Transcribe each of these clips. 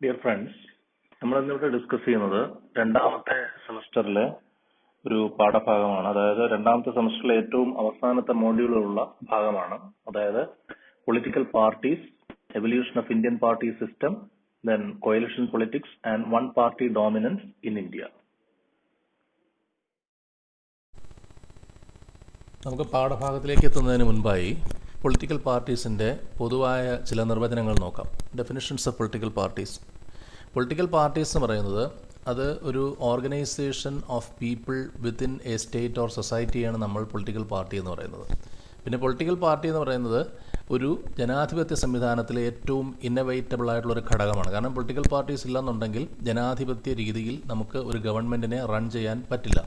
Dear friends, നമ്മൾ ഇന്നിവിടെ discuss ചെയ്യുന്നത് രണ്ടാമത്തെ സെമസ്റ്ററിലെ ഒരു പാഠഭാഗമാണ്. അതായത് രണ്ടാമത്തെ സെമസ്റ്ററിലെ ഏറ്റവും അവസാനത്തെ മോഡ്യൂളുള്ള ഭാഗമാണ്. അതായത് political parties, evolution of Indian party system, then coalition politics and one party dominance in India. നമുക്ക് പാഠഭാഗത്തിലേക്ക് എത്തുന്നതിന് മുൻപായി പൊളിറ്റിക്കൽ പാർട്ടീസിൻ്റെ പൊതുവായ ചില നിർവചനങ്ങൾ നോക്കാം. Definitions of political parties. Political parties എന്ന് പറയുന്നത് അത് ഒരു organisation of people within a state or സൊസൈറ്റിയാണ് നമ്മൾ പൊളിറ്റിക്കൽ പാർട്ടി എന്ന് പറയുന്നത്. പിന്നെ പൊളിറ്റിക്കൽ പാർട്ടി എന്ന് പറയുന്നത് ഒരു ജനാധിപത്യ സംവിധാനത്തിലെ ഏറ്റവും ഇന്നവേറ്റബിൾ ആയിട്ടുള്ളൊരു ഘടകമാണ്. കാരണം പൊളിറ്റിക്കൽ പാർട്ടീസ് ഇല്ലെന്നുണ്ടെങ്കിൽ ജനാധിപത്യ രീതിയിൽ നമുക്ക് ഒരു ഗവൺമെൻറ്റിനെ റൺ ചെയ്യാൻ പറ്റില്ല.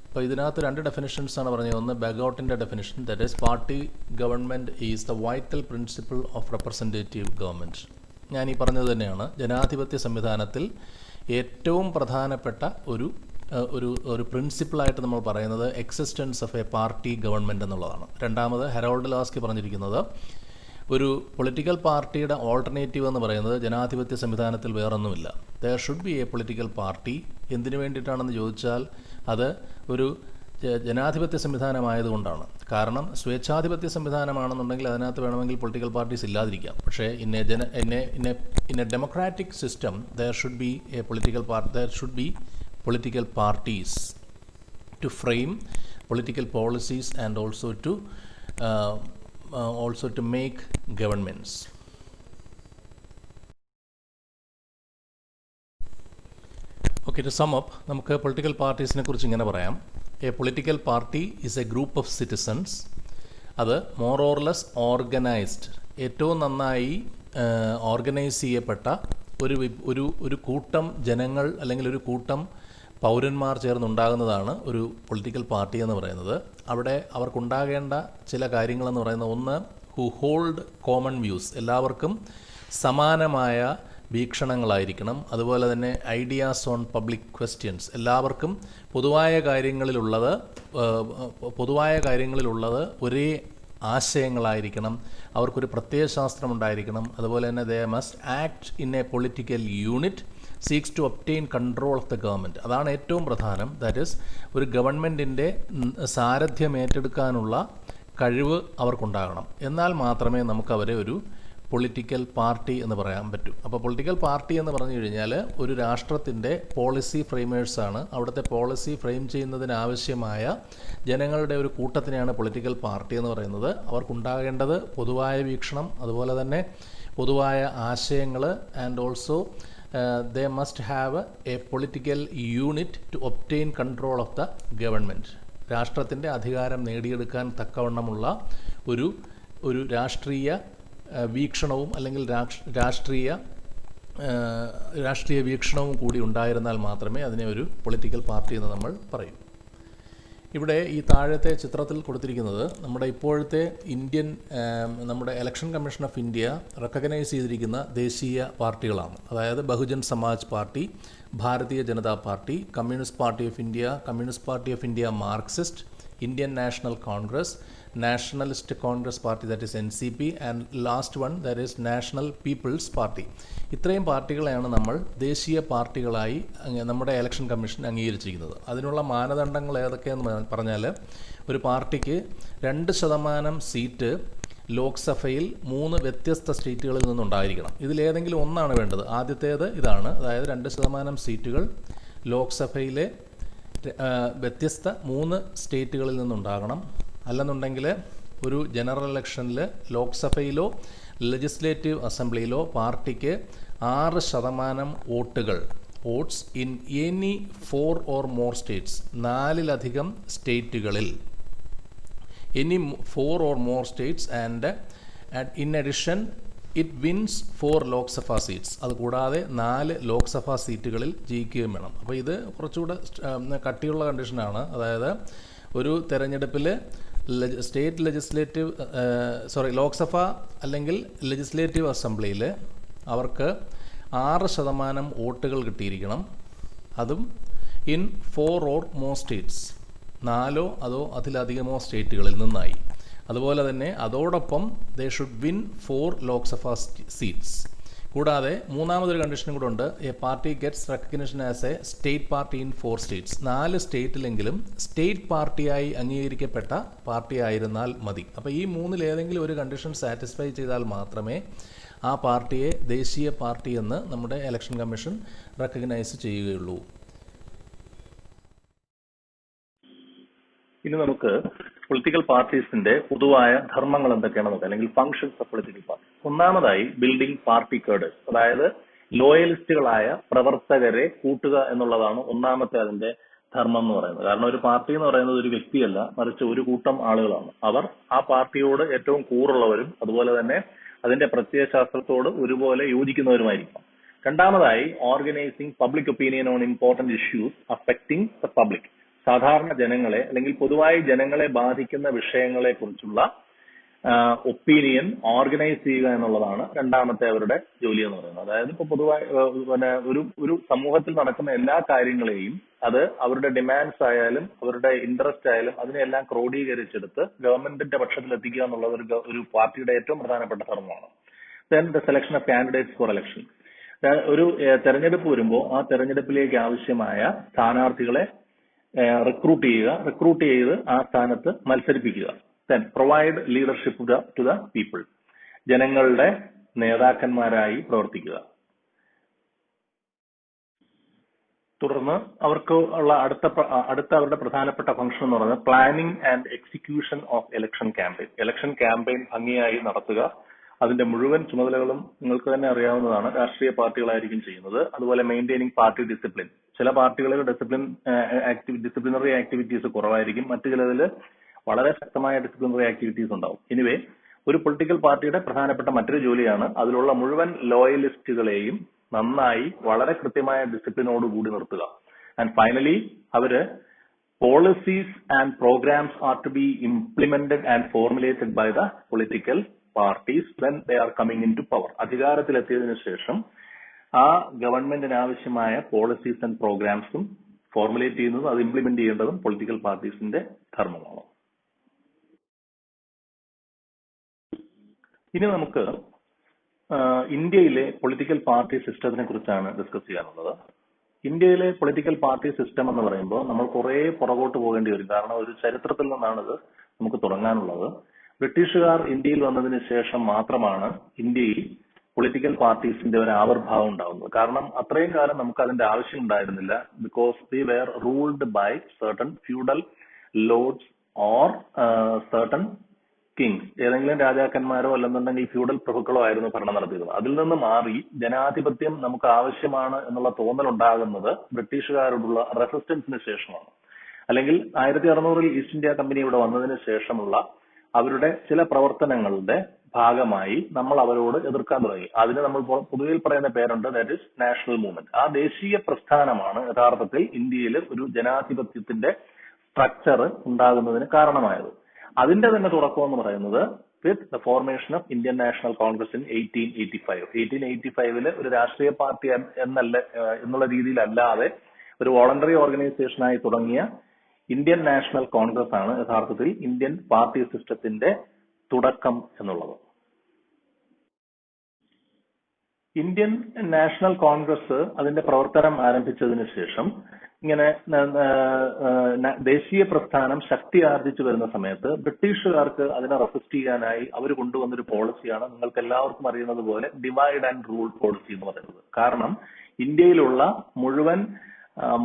അപ്പോൾ ഇതിനകത്ത് രണ്ട് ഡെഫിനിഷൻസാണ് പറഞ്ഞത്. ഒന്ന് ബെഗോട്ടിൻ്റെ definition, that is party government is the vital principle of representative government. ഞാൻ ഈ പറഞ്ഞത് തന്നെയാണ്, ജനാധിപത്യ സംവിധാനത്തിൽ ഏറ്റവും പ്രധാനപ്പെട്ട ഒരു പ്രിൻസിപ്പിളായിട്ട് നമ്മൾ പറയുന്നത് existence of A party government എന്നുള്ളതാണ്. രണ്ടാമത് ഹെറോൾഡ് ലാസ്കി പറഞ്ഞിരിക്കുന്നത് ഒരു പൊളിറ്റിക്കൽ പാർട്ടിയുടെ ഓൾട്ടർനേറ്റീവ് എന്ന് പറയുന്നത് ജനാധിപത്യ സംവിധാനത്തിൽ വേറൊന്നുമില്ല. There should be a political party. എന്തിനു വേണ്ടിയിട്ടാണെന്ന് ചോദിച്ചാൽ അത് ഒരു ജനാധിപത്യ സംവിധാനമായതുകൊണ്ടാണ്. കാരണം സ്വേച്ഛാധിപത്യ സംവിധാനമാണെന്നുണ്ടെങ്കിൽ അതിനകത്ത് വേണമെങ്കിൽ പൊളിറ്റിക്കൽ പാർട്ടീസ് ഇല്ലാതിരിക്കാം. പക്ഷേ in a democratic system there should be a political parties to frame political policies and also to make governments. Okay, to sum up, നമുക്ക് പൊളിറ്റിക്കൽ പാർട്ടീസിനെ കുറിച്ച് ഇങ്ങനെ പറയാം. A political party is a group of citizens. അത് more or less organised, ഏറ്റവും നന്നായി organise ചെയ്യപ്പെട്ട ഒരു കൂട്ടം ജനങ്ങൾ അല്ലെങ്കിൽ ഒരു കൂട്ടം പൗരന്മാർ ചേർന്നുണ്ടാകുന്നതാണ് ഒരു പൊളിറ്റിക്കൽ പാർട്ടി എന്ന് പറയുന്നത്. അവിടെ അവർക്കുണ്ടാകേണ്ട ചില കാര്യങ്ങളെന്ന് പറയുന്നത്, ഒന്ന്, ഹു ഹോൾഡ് കോമൺ വ്യൂസ്, എല്ലാവർക്കും സമാനമായ വീക്ഷണങ്ങളായിരിക്കണം. അതുപോലെ തന്നെ ഐഡിയാസ് ഓൺ പബ്ലിക് ക്വസ്റ്റ്യൻസ്, എല്ലാവർക്കും പൊതുവായ കാര്യങ്ങളിലുള്ളത് ഒരേ ആശയങ്ങളായിരിക്കണം. അവർക്കൊരു പ്രത്യയശാസ്ത്രം ഉണ്ടായിരിക്കണം. അതുപോലെ തന്നെ they must act in a political unit, seeks to obtain control of the government. അതാണ് ഏറ്റവും പ്രധാനം. ദാറ്റ് ഈസ് ഒരു ഗവൺമെൻറ്റിൻ്റെ സാരഥ്യം ഏറ്റെടുക്കാനുള്ള കഴിവ് അവർക്കുണ്ടാകണം. എന്നാൽ മാത്രമേ നമുക്കവരെ ഒരു പൊളിറ്റിക്കൽ പാർട്ടി എന്ന് പറയാൻ പറ്റൂ. അപ്പോൾ പൊളിറ്റിക്കൽ പാർട്ടി എന്ന് പറഞ്ഞു കഴിഞ്ഞാൽ ഒരു രാഷ്ട്രത്തിൻ്റെ പോളിസി ഫ്രെയിമേഴ്സാണ്. അവിടുത്തെ പോളിസി ഫ്രെയിം ചെയ്യുന്നതിനാവശ്യമായ ജനങ്ങളുടെ ഒരു കൂട്ടത്തിനെയാണ് പൊളിറ്റിക്കൽ പാർട്ടി എന്ന് പറയുന്നത്. അവർക്കുണ്ടാകേണ്ടത് പൊതുവായ വീക്ഷണം, അതുപോലെ തന്നെ പൊതുവായ ആശയങ്ങൾ, and also they must have a political unit to obtain control of the government. രാഷ്ട്രത്തിൻ്റെ അധികാരം നേടിയെടുക്കാൻ തക്കവണ്ണമുള്ള ഒരു രാഷ്ട്രീയ വീക്ഷണവും അല്ലെങ്കിൽ രാഷ്ട്രീയ വീക്ഷണവും കൂടി ഉണ്ടായിരുന്നാൽ മാത്രമേ അതിനെ ഒരു പൊളിറ്റിക്കൽ പാർട്ടി എന്ന് നമ്മൾ പറയൂ. ഇവിടെ ഈ താഴത്തെ ചിത്രത്തിൽ കൊടുത്തിരിക്കുന്നത് നമ്മുടെ ഇപ്പോഴത്തെ നമ്മുടെ election commission of India recognise ചെയ്തിരിക്കുന്ന ദേശീയ പാർട്ടികളാണ്. അതായത് Bahujan Samaj party, Bharatiya Janata party, communist party of India, communist party of India Marxist, Indian national Congress, nationalist Congress party, that is NCP, and last one that is national people's party. ഇത്രയും പാർട്ടികളെയാണ് നമ്മൾ ദേശീയ പാർട്ടികളായി നമ്മുടെ election commission അംഗീകരിച്ചിരിക്കുന്നത്. അതിനുള്ള മാനദണ്ഡങ്ങൾ ഏതൊക്കെയെന്ന് പറഞ്ഞാൽ, ഒരു പാർട്ടിക്ക് 2% സീറ്റ് ലോക്സഭയിൽ 3 വ്യത്യസ്ത സ്റ്റേറ്റുകളിൽ നിന്നുണ്ടായിരിക്കണം. ഇതിലേതെങ്കിലും ഒന്നാണ് വേണ്ടത്. ആദ്യത്തേത് ഇതാണ്, അതായത് 2% സീറ്റുകൾ ലോക്സഭയിലെ വ്യത്യസ്ത 3 സ്റ്റേറ്റുകളിൽ നിന്നുണ്ടാകണം. അല്ലെന്നുണ്ടെങ്കിൽ ഒരു ജനറൽ ഇലക്ഷനിൽ ലോക്സഭയിലോ ലെജിസ്ലേറ്റീവ് അസംബ്ലിയിലോ പാർട്ടിക്ക് 6% votes in any 4 or more states, 4-ലധികം സ്റ്റേറ്റുകളിൽ, any 4 or more states, and in addition it wins 4 Lok Sabha seats. അതുകൂടാതെ 4 ലോക്സഭാ സീറ്റുകളിൽ ജയിക്കുകയും വേണം. അപ്പോൾ ഇത് കുറച്ചുകൂടെ കട്ടിയുള്ള കണ്ടീഷനാണ്. അതായത് ഒരു തെരഞ്ഞെടുപ്പിൽ ലോക്സഭ അല്ലെങ്കിൽ ലെജിസ്ലേറ്റീവ് അസംബ്ലിയിൽ അവർക്ക് 6% വോട്ടുകൾ കിട്ടിയിരിക്കണം. അതും ഇൻ 4 or more സ്റ്റേറ്റ്സ്, 4 അതോ അതിലധികമോ സ്റ്റേറ്റുകളിൽ നിന്നായി. അതുപോലെ തന്നെ അതോടൊപ്പം they should win 4 Lok Sabha seats. കൂടാതെ മൂന്നാമതൊരു കണ്ടീഷനും കൂടെ ഉണ്ട്. A party gets recognition as a state party in 4 states. 4 സ്റ്റേറ്റിലെങ്കിലും സ്റ്റേറ്റ് പാർട്ടിയായി അംഗീകരിക്കപ്പെട്ട പാർട്ടി ആയിരുന്നാൽ മതി. അപ്പോൾ ഈ മൂന്നിലേതെങ്കിലും ഒരു കണ്ടീഷൻ സാറ്റിസ്ഫൈ ചെയ്താൽ മാത്രമേ ആ പാർട്ടിയെ ദേശീയ പാർട്ടി എന്ന് നമ്മുടെ ഇലക്ഷൻ കമ്മീഷൻ റെക്കഗ്നൈസ് ചെയ്യുകയുള്ളൂ. ഇനി നമുക്ക് പൊളിറ്റിക്കൽ പാർട്ടീസിന്റെ പൊതുവായ ധർമ്മങ്ങൾ എന്തൊക്കെയാണെന്ന് നോക്കാം, അല്ലെങ്കിൽ ഫങ്ഷൻസ് ഓഫ് പൊളിറ്റിക്കൽ പാർട്ടി. ഒന്നാമതായി ബിൽഡിംഗ് പാർട്ടി കേഡേഴ്സ്, അതായത് ലോയലിസ്റ്റുകളായ പ്രവർത്തകരെ കൂട്ടുക എന്നുള്ളതാണ് ഒന്നാമത്തെ അതിന്റെ ധർമ്മം എന്ന് പറയുന്നത്. കാരണം ഒരു പാർട്ടി എന്ന് പറയുന്നത് ഒരു വ്യക്തിയല്ല, മറിച്ച് ഒരു കൂട്ടം ആളുകളാണ്. അവർ ആ പാർട്ടിയോട് ഏറ്റവും കൂറുള്ളവരും അതുപോലെ തന്നെ അതിന്റെ പ്രത്യയശാസ്ത്രത്തോട് ഒരുപോലെ യോജിക്കുന്നവരുമായിരിക്കും. രണ്ടാമതായി organising public opinion on important issues affecting the public. സാധാരണ ജനങ്ങളെ അല്ലെങ്കിൽ പൊതുവായി ജനങ്ങളെ ബാധിക്കുന്ന വിഷയങ്ങളെ കുറിച്ചുള്ള ഒപ്പീനിയൻ ഓർഗനൈസ് ചെയ്യുക എന്നുള്ളതാണ് രണ്ടാമത്തെ അവരുടെ ജോലി എന്ന് പറയുന്നത്. അതായത് ഇപ്പൊ പൊതുവായി ഒരു സമൂഹത്തിൽ നടക്കുന്ന എല്ലാ കാര്യങ്ങളെയും അത് അവരുടെ ഡിമാൻഡ്സ് ആയാലും അവരുടെ ഇൻട്രസ്റ്റ് ആയാലും അതിനെല്ലാം ക്രോഡീകരിച്ചെടുത്ത് ഗവൺമെന്റിന്റെ പക്ഷത്തിൽ എത്തിക്കുക എന്നുള്ളത് ഒരു പാർട്ടിയുടെ ഏറ്റവും പ്രധാനപ്പെട്ട ധർമ്മമാണ്. Then the selection of candidates for election. ഒരു തെരഞ്ഞെടുപ്പ് വരുമ്പോൾ ആ തെരഞ്ഞെടുപ്പിലേക്ക് ആവശ്യമായ സ്ഥാനാർത്ഥികളെ റിക്രൂട്ട് ചെയ്ത് ആ സ്ഥാനത്ത് മത്സരിപ്പിക്കുക. Then provide leadership to the people. ജനങ്ങളുടെ നേതാക്കന്മാരായി പ്രവർത്തിക്കുക. തുടർന്ന് അവർക്ക് ഉള്ള അടുത്ത അവരുടെ പ്രധാനപ്പെട്ട ഫംഗ്ഷൻ എന്ന് പറയുന്നത് planning and execution of election campaign. Election campaign ഭംഗിയായി നടത്തുക. അതിന്റെ മുഴുവൻ ചുമതലകളും നിങ്ങൾക്ക് തന്നെ അറിയാവുന്നതാണ്, രാഷ്ട്രീയ പാർട്ടികളായിരിക്കും ചെയ്യുന്നത്. അതുപോലെ മെയിൻറ്റെയിനിങ് പാർട്ടി ഡിസിപ്ലിൻ. ചില പാർട്ടികളിൽ ഡിസിപ്ലിനറി ആക്ടിവിറ്റീസ് കുറവായിരിക്കും, മറ്റു ചിലതിൽ വളരെ ശക്തമായ ഡിസിപ്ലിനറി ആക്ടിവിറ്റീസ് ഉണ്ടാവും. എനിവേ ഒരു പൊളിറ്റിക്കൽ പാർട്ടിയുടെ പ്രധാനപ്പെട്ട മറ്റൊരു ജോലിയാണ് അതിലുള്ള മുഴുവൻ ലോയലിസ്റ്റുകളെയും നന്നായി വളരെ കൃത്യമായ ഡിസിപ്ലിനോടുകൂടി നിർത്തുക. ആൻഡ് ഫൈനലി അവര് policies and programmes are to be implemented and formulated by the political parties when they are coming in to power. അധികാരത്തിലെത്തിയതിനു ശേഷം ആ ഗവൺമെന്റിന് ആവശ്യമായ പോളിസീസ് ആൻഡ് പ്രോഗ്രാംസും ഫോർമുലേറ്റ് ചെയ്യുന്നതും അത് ഇംപ്ലിമെന്റ് ചെയ്യേണ്ടതും പൊളിറ്റിക്കൽ പാർട്ടീസിന്റെ ധർമ്മമാണ്. ഇനി നമുക്ക് ഇന്ത്യയിലെ പൊളിറ്റിക്കൽ പാർട്ടി സിസ്റ്റത്തിനെ കുറിച്ചാണ് ഡിസ്കസ് ചെയ്യാനുള്ളത്. ഇന്ത്യയിലെ പൊളിറ്റിക്കൽ പാർട്ടി സിസ്റ്റം എന്ന് പറയുമ്പോൾ നമ്മൾ കുറെ പുറകോട്ട് പോകേണ്ടി വരും. കാരണം ഒരു ചരിത്രത്തിൽ നിന്നാണ് ഇത് നമുക്ക് തുടങ്ങാനുള്ളത്. ബ്രിട്ടീഷുകാർ ഇന്ത്യയിൽ വന്നതിന് ശേഷം മാത്രമാണ് ഇന്ത്യയിൽ പൊളിറ്റിക്കൽ പാർട്ടീസിന്റെ ഒരു ആവിർഭാവം ഉണ്ടാവുന്നത്. കാരണം അത്രയും കാലം നമുക്ക് അതിന്റെ ആവശ്യം ഉണ്ടായിരുന്നില്ല. Because they were ruled by certain feudal lords or certain kings. ഏതെങ്കിലും രാജാക്കന്മാരോ അല്ലെന്നുണ്ടെങ്കിൽ ഫ്യൂഡൽ പ്രഭുക്കളോ ആയിരുന്നു ഭരണം നടത്തിയിരുന്നത്. അതിൽ നിന്ന് മാറി ജനാധിപത്യം നമുക്ക് ആവശ്യമാണ് എന്നുള്ള തോന്നൽ ഉണ്ടാകുന്നത് ബ്രിട്ടീഷുകാരോടുള്ള റെസിസ്റ്റൻസിന് ശേഷമാണ്. അല്ലെങ്കിൽ 1600 ഈസ്റ്റ് ഇന്ത്യ കമ്പനി ഇവിടെ വന്നതിന് ശേഷമുള്ള അവരുടെ ചില പ്രവർത്തനങ്ങളുടെ ഭാഗമായി നമ്മൾ അവരോട് എതിർക്കാൻ തുടങ്ങി. അതിന് നമ്മൾ പൊതുവിൽ പറയുന്ന പേരുണ്ട്, ദാറ്റ് ഇസ് നാഷണൽ മൂവ്മെന്റ്. ആ ദേശീയ പ്രസ്ഥാനമാണ് യഥാർത്ഥത്തിൽ ഇന്ത്യയിൽ ഒരു ജനാധിപത്യത്തിന്റെ സ്ട്രക്ചർ ഉണ്ടാകുന്നതിന് കാരണമായത്. അതിന്റെ തന്നെ തുടക്കം എന്ന് പറയുന്നത് with the formation of Indian national Congress in 1885. 1885 ഒരു രാഷ്ട്രീയ പാർട്ടി എന്നുള്ള രീതിയിലല്ലാതെ ഒരു വോളണ്ടറി ഓർഗനൈസേഷനായി തുടങ്ങിയ ഇന്ത്യൻ നാഷണൽ കോൺഗ്രസ് ആണ് യഥാർത്ഥത്തിൽ ഇന്ത്യൻ പാർട്ടി സിസ്റ്റത്തിന്റെ തുടക്കം എന്നുള്ളത്. ഇന്ത്യൻ നാഷണൽ കോൺഗ്രസ് അതിന്റെ പ്രവർത്തനം ആരംഭിച്ചതിന് ശേഷം ഇങ്ങനെ ദേശീയ പ്രസ്ഥാനം ശക്തി ആർജിച്ചു വരുന്ന സമയത്ത് ബ്രിട്ടീഷുകാർക്ക് അതിനെ റെസിസ്റ്റ് ചെയ്യാനായി അവർ കൊണ്ടുവന്നൊരു പോളിസിയാണ് നിങ്ങൾക്ക് എല്ലാവർക്കും അറിയുന്നത് പോലെ ഡിവൈഡ് ആൻഡ് റൂൾ പോളിസി എന്ന് പറയുന്നത്. കാരണം ഇന്ത്യയിലുള്ള മുഴുവൻ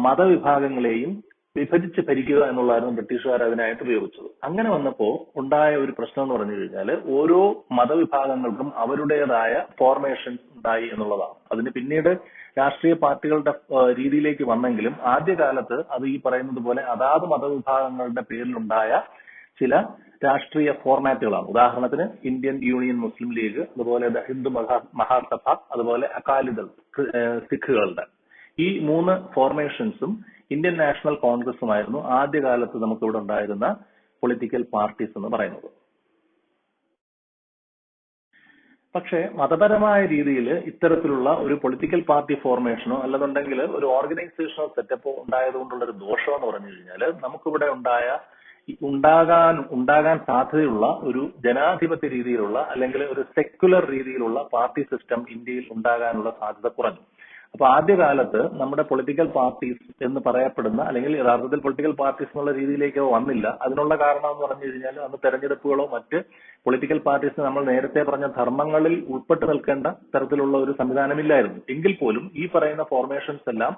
മതവിഭാഗങ്ങളെയും വിഭജിച്ച് ഭരിക്കുക എന്നുള്ളതായിരുന്നു ബ്രിട്ടീഷുകാർ അതിനായിട്ട് ഉപയോഗിച്ചത്. അങ്ങനെ വന്നപ്പോൾ ഉണ്ടായ ഒരു പ്രശ്നം എന്ന് പറഞ്ഞു കഴിഞ്ഞാൽ ഓരോ മതവിഭാഗങ്ങൾക്കും അവരുടേതായ ഫോർമേഷൻസ് ഉണ്ടായി എന്നുള്ളതാണ്. അതിന് പിന്നീട് രാഷ്ട്രീയ പാർട്ടികളുടെ രീതിയിലേക്ക് വന്നെങ്കിലും ആദ്യകാലത്ത് അത് ഈ പറയുന്നത് പോലെ അതാത് മതവിഭാഗങ്ങളുടെ പേരിലുണ്ടായ ചില രാഷ്ട്രീയ ഫോർമാറ്റുകളാണ്. ഉദാഹരണത്തിന് ഇന്ത്യൻ യൂണിയൻ മുസ്ലിം ലീഗ്, അതുപോലെ ഹിന്ദു മഹാസഭ, അതുപോലെ അകാലിദൾ സിഖുകളുടെ ഈ 3 ഫോർമേഷൻസും ഇന്ത്യൻ നാഷണൽ കോൺഗ്രസുമായിരുന്നു ആദ്യകാലത്ത് നമുക്കിവിടെ ഉണ്ടായിരുന്ന പൊളിറ്റിക്കൽ പാർട്ടീസ് എന്ന് പറയുന്നത്. പക്ഷേ മതപരമായ രീതിയിൽ ഇത്തരത്തിലുള്ള ഒരു പൊളിറ്റിക്കൽ പാർട്ടി ഫോർമേഷനോ അല്ലെന്നുണ്ടെങ്കിൽ ഒരു ഓർഗനൈസേഷനോ സെറ്റപ്പോ ഉണ്ടായതുകൊണ്ടുള്ള ഒരു ദോഷം എന്ന് പറഞ്ഞു കഴിഞ്ഞാൽ നമുക്കിവിടെ ഉണ്ടായ ഉണ്ടാകാൻ സാധ്യതയുള്ള ഒരു ജനാധിപത്യ രീതിയിലുള്ള അല്ലെങ്കിൽ ഒരു സെക്യുലർ രീതിയിലുള്ള പാർട്ടി സിസ്റ്റം ഇന്ത്യയിൽ ഉണ്ടാകാനുള്ള സാധ്യത കുറഞ്ഞു. അപ്പൊ ആദ്യകാലത്ത് നമ്മുടെ പൊളിറ്റിക്കൽ പാർട്ടീസ് എന്ന് പറയപ്പെടുന്ന, അല്ലെങ്കിൽ യഥാർത്ഥത്തിൽ പൊളിറ്റിക്കൽ പാർട്ടീസ് എന്നുള്ള രീതിയിലേക്ക് വന്നില്ല. അതിനുള്ള കാരണം എന്ന് പറഞ്ഞു കഴിഞ്ഞാൽ അന്ന് തെരഞ്ഞെടുപ്പുകളോ മറ്റ് പൊളിറ്റിക്കൽ പാർട്ടീസ് നമ്മൾ നേരത്തെ പറഞ്ഞ ധർമ്മങ്ങളിൽ ഉൾപ്പെട്ടു നിൽക്കേണ്ട തരത്തിലുള്ള ഒരു സംവിധാനമില്ലായിരുന്നു. എങ്കിൽ പോലും ഈ പറയുന്ന ഫോർമേഷൻസ് എല്ലാം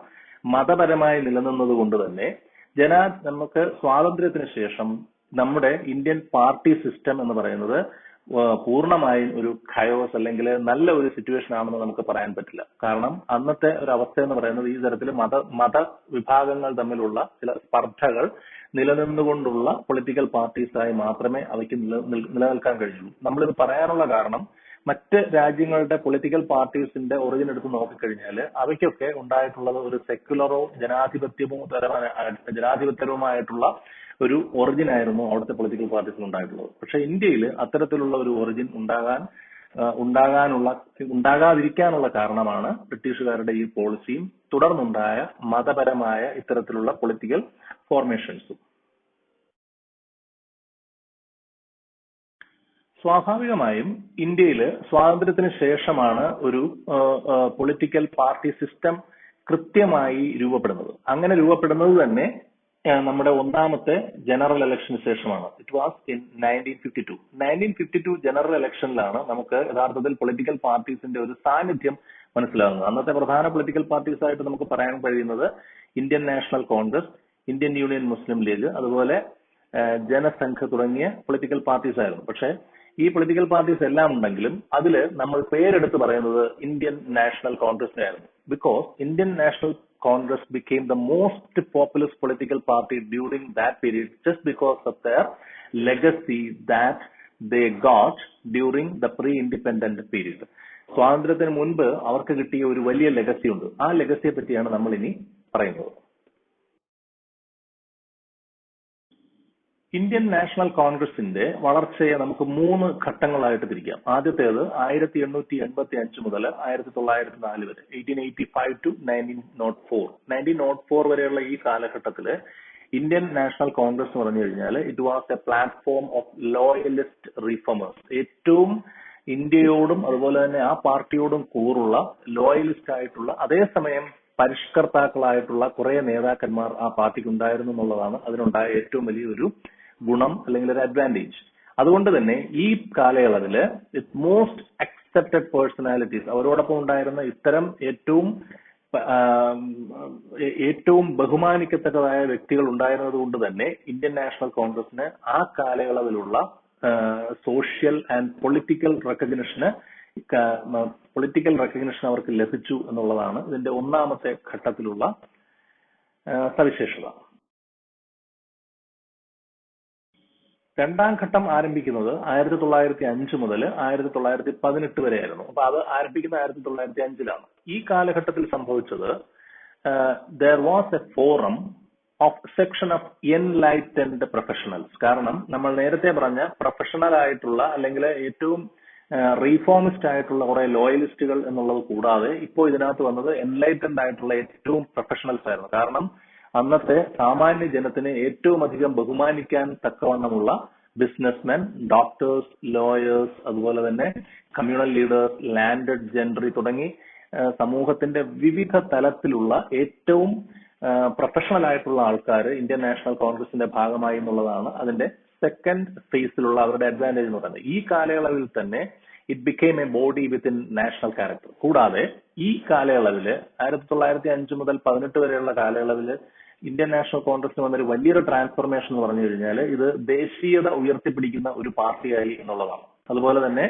മതപരമായി നിലനിന്നത് കൊണ്ട് തന്നെ നമുക്ക് സ്വാതന്ത്ര്യത്തിന് ശേഷം നമ്മുടെ ഇന്ത്യൻ പാർട്ടി സിസ്റ്റം എന്ന് പറയുന്നത് പൂർണ്ണമായും ഒരു ഖയോസ് അല്ലെങ്കിൽ നല്ല ഒരു സിറ്റുവേഷൻ ആണെന്ന് നമുക്ക് പറയാൻ പറ്റില്ല. കാരണം അന്നത്തെ ഒരു അവസ്ഥ എന്ന് പറയുന്നത് ഈ തരത്തിൽ മത വിഭാഗങ്ങൾ തമ്മിലുള്ള ചില സ്പർദ്ധകൾ നിലനിന്നുകൊണ്ടുള്ള പൊളിറ്റിക്കൽ പാർട്ടീസായി മാത്രമേ അവയ്ക്ക് നിലനിൽക്കാൻ കഴിയുള്ളൂ. നമ്മളിത് പറയാനുള്ള കാരണം മറ്റ് രാജ്യങ്ങളുടെ പൊളിറ്റിക്കൽ പാർട്ടീസിന്റെ ഒറിജിൻ എടുത്ത് നോക്കിക്കഴിഞ്ഞാൽ അവയ്ക്കൊക്കെ ഉണ്ടായിട്ടുള്ളത് ഒരു സെക്യുലറോ ജനാധിപത്യപരവുമായിട്ടുള്ള ഒരു ഒറിജിൻ ആയിരുന്നു അവിടുത്തെ പൊളിറ്റിക്കൽ പാർട്ടീസിന് ഉണ്ടായിട്ടുള്ളത്. പക്ഷെ ഇന്ത്യയിൽ അത്തരത്തിലുള്ള ഒരു ഒറിജിൻ ഉണ്ടാകാതിരിക്കാനുള്ള കാരണമാണ് ബ്രിട്ടീഷുകാരുടെ ഈ പോളിസിയും തുടർന്നുണ്ടായ മതപരമായ ഇത്തരത്തിലുള്ള പൊളിറ്റിക്കൽ ഫോർമേഷൻസും. സ്വാഭാവികമായും ഇന്ത്യയിൽ സ്വാതന്ത്ര്യത്തിന് ശേഷമാണ് ഒരു പൊളിറ്റിക്കൽ പാർട്ടി സിസ്റ്റം കൃത്യമായി രൂപപ്പെടുന്നത്. അങ്ങനെ രൂപപ്പെടുന്നത് തന്നെ നമ്മുടെ ഒന്നാമത്തെ ജനറൽ ഇലക്ഷന് ശേഷമാണ്. It was in 1952. 1952 ജനറൽ ഇലക്ഷനിലാണ് നമുക്ക് യഥാർത്ഥത്തിൽ പൊളിറ്റിക്കൽ പാർട്ടീസിന്റെ ഒരു സാന്നിധ്യം മനസ്സിലാകുന്നത്. അന്നത്തെ പ്രധാന പൊളിറ്റിക്കൽ പാർട്ടീസ് ആയിട്ട് നമുക്ക് പറയാൻ കഴിയുന്നത് Indian national Congress, Indian Union Muslim League, അതുപോലെ ജനസംഘ് തുടങ്ങിയ പൊളിറ്റിക്കൽ പാർട്ടീസ് ആയിരുന്നു. പക്ഷെ ഈ പൊളിറ്റിക്കൽ പാർട്ടീസ് എല്ലാം ഉണ്ടെങ്കിലും അതിൽ നമ്മൾ പേരെടുത്ത് പറയുന്നത് ഇന്ത്യൻ നാഷണൽ കോൺഗ്രസിനായിരുന്നു. Because Indian National Congress became the most populous political party during that period just because of their legacy that they got during the pre-independent period. സ്വാതന്ത്ര്യത്തിന് മുൻപ് അവർക്ക് കിട്ടിയ ഒരു വലിയ ലെഗസി ഉണ്ട്. ആ ലെഗസിയെ പറ്റിയാണ് നമ്മൾ ഇനി പറയുന്നത്. ഇന്ത്യൻ നാഷണൽ കോൺഗ്രസിന്റെ വളർച്ചയെ നമുക്ക് 3 ഘട്ടങ്ങളായിട്ട് തിരിക്കാം. ആദ്യത്തേത് 1885 മുതൽ 1904 വരെ, 1885 to 1904. 1904 വരെയുള്ള ഈ കാലഘട്ടത്തില് ഇന്ത്യൻ നാഷണൽ കോൺഗ്രസ് എന്ന് പറഞ്ഞു കഴിഞ്ഞാൽ it was a platform of loyalist reformers. ഏറ്റവും ഇന്ത്യയോടും അതുപോലെ തന്നെ ആ പാർട്ടിയോടും കൂറുള്ള ലോയലിസ്റ്റ് ആയിട്ടുള്ള അതേസമയം പരിഷ്കർത്താക്കളായിട്ടുള്ള കുറെ നേതാക്കന്മാർ ആ പാർട്ടിക്ക് ഉണ്ടായിരുന്നു എന്നുള്ളതാണ് അതിനുണ്ടായ ഏറ്റവും വലിയൊരു ഗുണം അല്ലെങ്കിൽ ഒരു അഡ്വാൻറ്റേജ്. അതുകൊണ്ട് തന്നെ ഈ കാലയളവില് മോസ്റ്റ് അക്സെപ്റ്റഡ് പേഴ്സണാലിറ്റീസ് അവരോടൊപ്പം ഉണ്ടായിരുന്ന ഇത്തരം ഏറ്റവും ബഹുമാനിക്കത്തക്കതായ വ്യക്തികൾ ഉണ്ടായിരുന്നത് കൊണ്ട് തന്നെ ഇന്ത്യൻ നാഷണൽ കോൺഗ്രസിന് ആ കാലയളവിലുള്ള സോഷ്യൽ ആൻഡ് പൊളിറ്റിക്കൽ റെക്കഗ്നിഷൻ അവർക്ക് ലഭിച്ചു എന്നുള്ളതാണ് ഇതിന്റെ ഒന്നാമത്തെ ഘട്ടത്തിലുള്ള സവിശേഷത. രണ്ടാം ഘട്ടം ആരംഭിക്കുന്നത് 1905 മുതൽ 1918 വരെയായിരുന്നു. അപ്പൊ അത് ആരംഭിക്കുന്ന 1905-ലാണ്. ഈ കാലഘട്ടത്തിൽ സംഭവിച്ചത് there was a forum of section of enlightened professionals. കാരണം നമ്മൾ നേരത്തെ പറഞ്ഞ പ്രൊഫഷണൽ ആയിട്ടുള്ള അല്ലെങ്കിൽ ഏറ്റവും റീഫോമിസ്റ്റ് ആയിട്ടുള്ള കുറെ ലോയലിസ്റ്റുകൾ എന്നുള്ളത് കൂടാതെ ഇപ്പോൾ ഇതിനകത്ത് വന്നത് എൻലൈറ്റൻഡ് ആയിട്ടുള്ള ഏറ്റവും പ്രൊഫഷണൽസ് ആയിരുന്നു. കാരണം അന്നത്തെ സാമാന്യ ജനത്തിനെ ഏറ്റവും അധികം ബഹുമാനിക്കാൻ തക്കവണ്ണമുള്ള ബിസിനസ്മെൻ, ഡോക്ടേഴ്സ്, ലോയേഴ്സ്, അതുപോലെ തന്നെ കമ്മ്യൂണൽ ലീഡേഴ്സ്, ലാൻഡഡ് ജെൻട്രി തുടങ്ങി സമൂഹത്തിന്റെ വിവിധ തലത്തിലുള്ള ഏറ്റവും പ്രൊഫഷണൽ ആയിട്ടുള്ള ആൾക്കാർ ഇന്ത്യൻ നാഷണൽ കോൺഗ്രസിന്റെ ഭാഗമായി എന്നുള്ളതാണ് അതിന്റെ സെക്കൻഡ് ഫേസിലുള്ള അവരുടെ അഡ്വാൻറ്റേജ് എന്ന് പറയുന്നത്. ഈ കാലയളവിൽ തന്നെ it became A body within national character. കൂടാതെ ഈ കാലയളവില് 1905 മുതൽ 18 വരെയുള്ള കാലയളവില് ഇന്ത്യൻ നാഷണൽ കോൺഗ്രസിന് വന്നൊരു വലിയൊരു ട്രാൻസ്ഫോർമേഷൻ എന്ന് പറഞ്ഞു കഴിഞ്ഞാൽ ഇത് ദേശീയത ഉയർത്തിപ്പിടിക്കുന്ന ഒരു പാർട്ടിയായി എന്നുള്ളതാണ്. അതുപോലെ തന്നെ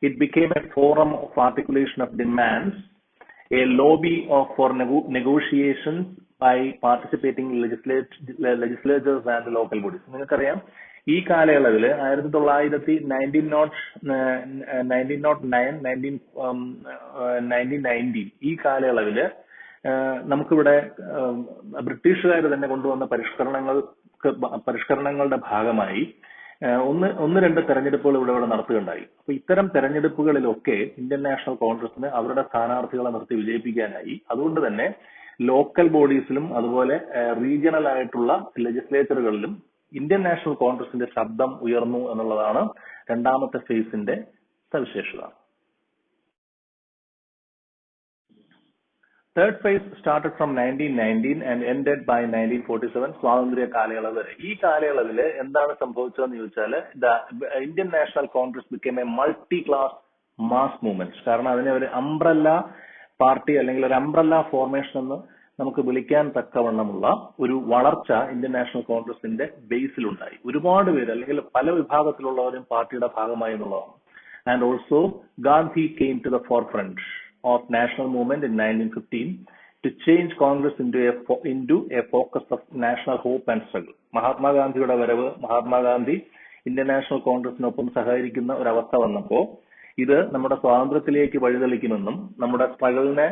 it became a forum of articulation of demands, a lobby for negotiations by participating legislatures and local bodies. നിങ്ങൾക്കറിയാം ഈ കാലയളവില് 1990 ഈ കാലയളവില് നമുക്കിവിടെ ബ്രിട്ടീഷുകാർ തന്നെ കൊണ്ടുവന്ന പരിഷ്കരണങ്ങളുടെ ഭാഗമായി ഒന്ന് രണ്ട് തെരഞ്ഞെടുപ്പുകൾ ഇവിടെ നടത്തുകയുണ്ടായി. അപ്പൊ ഇത്തരം തെരഞ്ഞെടുപ്പുകളിലൊക്കെ ഇന്ത്യൻ നാഷണൽ കോൺഗ്രസിന് അവരുടെ സ്ഥാനാർത്ഥികളെ നിർത്തി വിജയിപ്പിക്കാനായി. അതുകൊണ്ട് തന്നെ ലോക്കൽ ബോഡീസിലും അതുപോലെ റീജിയണൽ ആയിട്ടുള്ള ലെജിസ്ലേച്ചറുകളിലും ഇന്ത്യൻ നാഷണൽ കോൺഗ്രസിന്റെ ശബ്ദം ഉയർന്നു എന്നുള്ളതാണ് രണ്ടാമത്തെ ഫേസിന്റെ സവിശേഷത. Third phase started from 1919 and ended by 1947, സ്വാതന്ത്ര്യ കാലയളവ് വരെ. ഈ കാലയളവിൽ എന്താണ് സംഭവിച്ചതെന്ന് ചോദിച്ചാൽ Indian national Congress became a multi class mass movement. കാരണം അതിനെ ഒരു അംബ്രല്ല പാർട്ടി അല്ലെങ്കിൽ ഒരു അംബ്രല്ല ഫോർമേഷൻ എന്ന് നമുക്ക് വിളിക്കാൻ തക്കവണ്ണമുള്ള ഒരു വളർച്ച ഇന്ത്യൻ നാഷണൽ കോൺഗ്രസിന്റെ ബേസിലുണ്ടായി. ഒരുപാട് പേര് അല്ലെങ്കിൽ പല വിഭാഗത്തിലുള്ളവരും പാർട്ടിയുടെ ഭാഗമായി എന്നുള്ളതാണ്. And also Gandhi came to the forefront of national movement in 1915 to change Congress into a focus of national hope and struggle. മഹാത്മാഗാന്ധിയുടെ വരവ്, മഹാത്മാഗാന്ധി ഇന്ത്യൻ നാഷണൽ കോൺഗ്രസിനൊപ്പം സഹകരിക്കുന്ന ഒരവസ്ഥ വന്നപ്പോൾ ഇത് നമ്മുടെ സ്വാതന്ത്ര്യത്തിലേക്ക് വഴിതെളിക്കുമെന്നും നമ്മുടെ സ്ട്രഗിളിനെ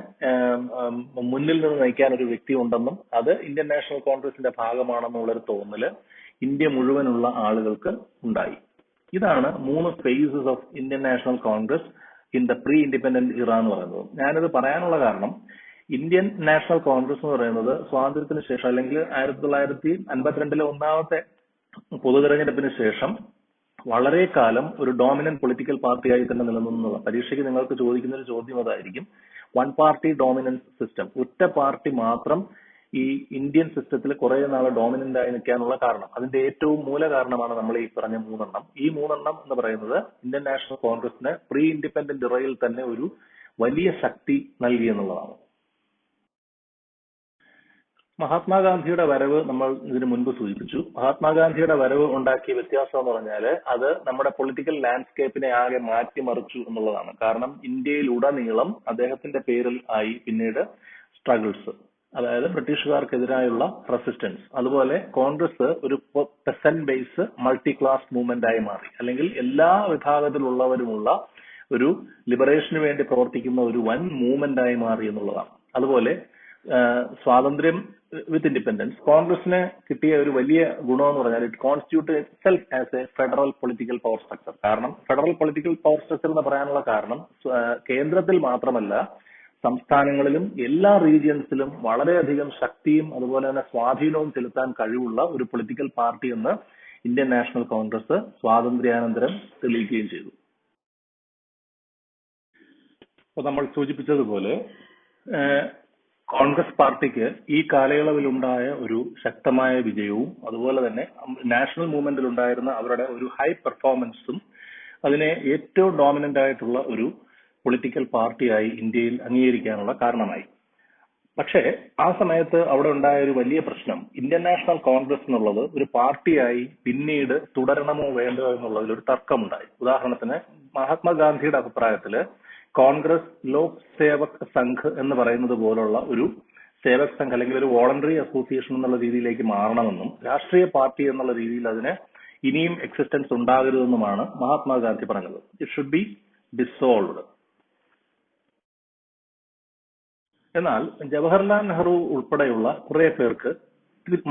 മുന്നിൽ നിന്ന് നയിക്കാൻ ഒരു വ്യക്തി ഉണ്ടെന്നും അത് ഇന്ത്യൻ നാഷണൽ കോൺഗ്രസിന്റെ ഭാഗമാണെന്നുള്ളൊരു തോന്നല് ഇന്ത്യ മുഴുവനുള്ള ആളുകൾക്ക് ഉണ്ടായി. ഇതാണ് 3 phases of Indian national Congress in the pre independent era എന്ന് പറയുന്നത്. ഞാനിത് പറയാനുള്ള കാരണം ഇന്ത്യൻ നാഷണൽ കോൺഗ്രസ് എന്ന് പറയുന്നത് സ്വാതന്ത്ര്യത്തിന് ശേഷം അല്ലെങ്കിൽ 1952 ഒന്നാമത്തെ പൊതു തെരഞ്ഞെടുപ്പിന് ശേഷം വളരെ കാലം ഒരു ഡോമിനന്റ് പൊളിറ്റിക്കൽ പാർട്ടിയായി തന്നെ നിലനിന്നതാണ്. പരീക്ഷയ്ക്ക് നിങ്ങൾക്ക് ചോദിക്കുന്ന ഒരു ചോദ്യം അതായിരിക്കും, വൺ പാർട്ടി ഡോമിനൻസ് സിസ്റ്റം, ഒറ്റ പാർട്ടി മാത്രം ഈ ഇന്ത്യൻ സിസ്റ്റത്തിൽ കുറെ നാൾ ഡോമിനന്റ് ആയി നിൽക്കാനുള്ള കാരണം. അതിന്റെ ഏറ്റവും മൂല കാരണമാണ് നമ്മൾ ഈ പറഞ്ഞ 3 എണ്ണം. ഈ 3 എണ്ണം എന്ന് പറയുന്നത് ഇന്ത്യൻ നാഷണൽ കോൺഗ്രസിന് പ്രീ ഇൻഡിപെൻഡന്റ് ഇറയിൽ തന്നെ ഒരു വലിയ ശക്തി നൽകി എന്നുള്ളതാണ്. മഹാത്മാഗാന്ധിയുടെ വരവ് നമ്മൾ ഇതിനു മുൻപ് സൂചിപ്പിച്ചു. മഹാത്മാഗാന്ധിയുടെ വരവ് ഉണ്ടാക്കിയ വ്യത്യാസം എന്ന് പറഞ്ഞാൽ അത് നമ്മുടെ പൊളിറ്റിക്കൽ ലാൻഡ്സ്കേപ്പിനെ ആകെ മാറ്റിമറിച്ചു എന്നുള്ളതാണ്. കാരണം ഇന്ത്യയിലുടനീളം അദ്ദേഹത്തിന്റെ പേരിൽ ആയി പിന്നീട് സ്ട്രഗിൾസ്, അതായത് ബ്രിട്ടീഷുകാർക്കെതിരായുള്ള റെസിസ്റ്റൻസ്. അതുപോലെ കോൺഗ്രസ് ഒരു peasant base multi class movement ആയി മാറി, അല്ലെങ്കിൽ എല്ലാ വിഭാഗത്തിലുള്ളവരുമുള്ള ഒരു ലിബറേഷന് വേണ്ടി പ്രവർത്തിക്കുന്ന ഒരു വൻ മൂവ്മെന്റ് ആയി മാറി എന്നുള്ളതാണ്. അതുപോലെ സ്വാതന്ത്ര്യം വിത്ത് ഇൻഡിപെൻഡൻസ് കോൺഗ്രസിന് കിട്ടിയ ഒരു വലിയ ഗുണമെന്ന് പറഞ്ഞാൽ it constitute itself as A federal political power structure. കാരണം ഫെഡറൽ പൊളിറ്റിക്കൽ പവർ സ്ട്രക്ചർ എന്ന് പറയാനുള്ള കാരണം കേന്ദ്രത്തിൽ മാത്രമല്ല സംസ്ഥാനങ്ങളിലും എല്ലാ റീജിയൻസിലും വളരെയധികം ശക്തിയും അതുപോലെ തന്നെ സ്വാധീനവും ചെലുത്താൻ കഴിവുള്ള ഒരു പൊളിറ്റിക്കൽ പാർട്ടി എന്ന് ഇന്ത്യൻ നാഷണൽ കോൺഗ്രസ് സ്വാതന്ത്ര്യാനന്തരം തെളിയിക്കുകയും ചെയ്തു. അപ്പൊ നമ്മൾ സൂചിപ്പിച്ചതുപോലെ കോൺഗ്രസ് പാർട്ടിക്ക് ഈ കാലയളവിലുണ്ടായ ഒരു ശക്തമായ വിജയവും അതുപോലെ തന്നെ നാഷണൽ മൂവ്മെന്റിൽ ഉണ്ടായിരുന്ന അവരുടെ ഒരു ഹൈ പെർഫോമൻസും അതിനെ ഏറ്റവും ഡോമിനന്റ് ആയിട്ടുള്ള ഒരു പൊളിറ്റിക്കൽ പാർട്ടിയായി ഇന്ത്യയിൽ അംഗീകരിക്കാനുള്ള കാരണമായി. പക്ഷേ ആ സമയത്ത് അവിടെ ഉണ്ടായ ഒരു വലിയ പ്രശ്നം, ഇന്ത്യൻ നാഷണൽ കോൺഗ്രസ് എന്നുള്ളത് ഒരു പാർട്ടിയായി പിന്നീട് തുടരണമോ വേണ്ടോ എന്നുള്ളതിൽ ഒരു തർക്കമുണ്ടായി. ഉദാഹരണത്തിന് മഹാത്മാഗാന്ധിയുടെ അഭിപ്രായത്തില് കോൺഗ്രസ് ലോക് സേവക് സംഘ് എന്ന് പറയുന്നത് പോലുള്ള ഒരു സേവക് സംഘ് അല്ലെങ്കിൽ ഒരു വോളണ്ടറി അസോസിയേഷൻ എന്നുള്ള രീതിയിലേക്ക് മാറണമെന്നും രാഷ്ട്രീയ പാർട്ടി എന്നുള്ള രീതിയിൽ അതിന് ഇനിയും എക്സിസ്റ്റൻസ് ഉണ്ടാകരുതെന്നുമാണ് മഹാത്മാഗാന്ധി പറഞ്ഞത്. It should be dissolved. എന്നാൽ ജവഹർലാൽ നെഹ്റു ഉൾപ്പെടെയുള്ള കുറെ പേർക്ക്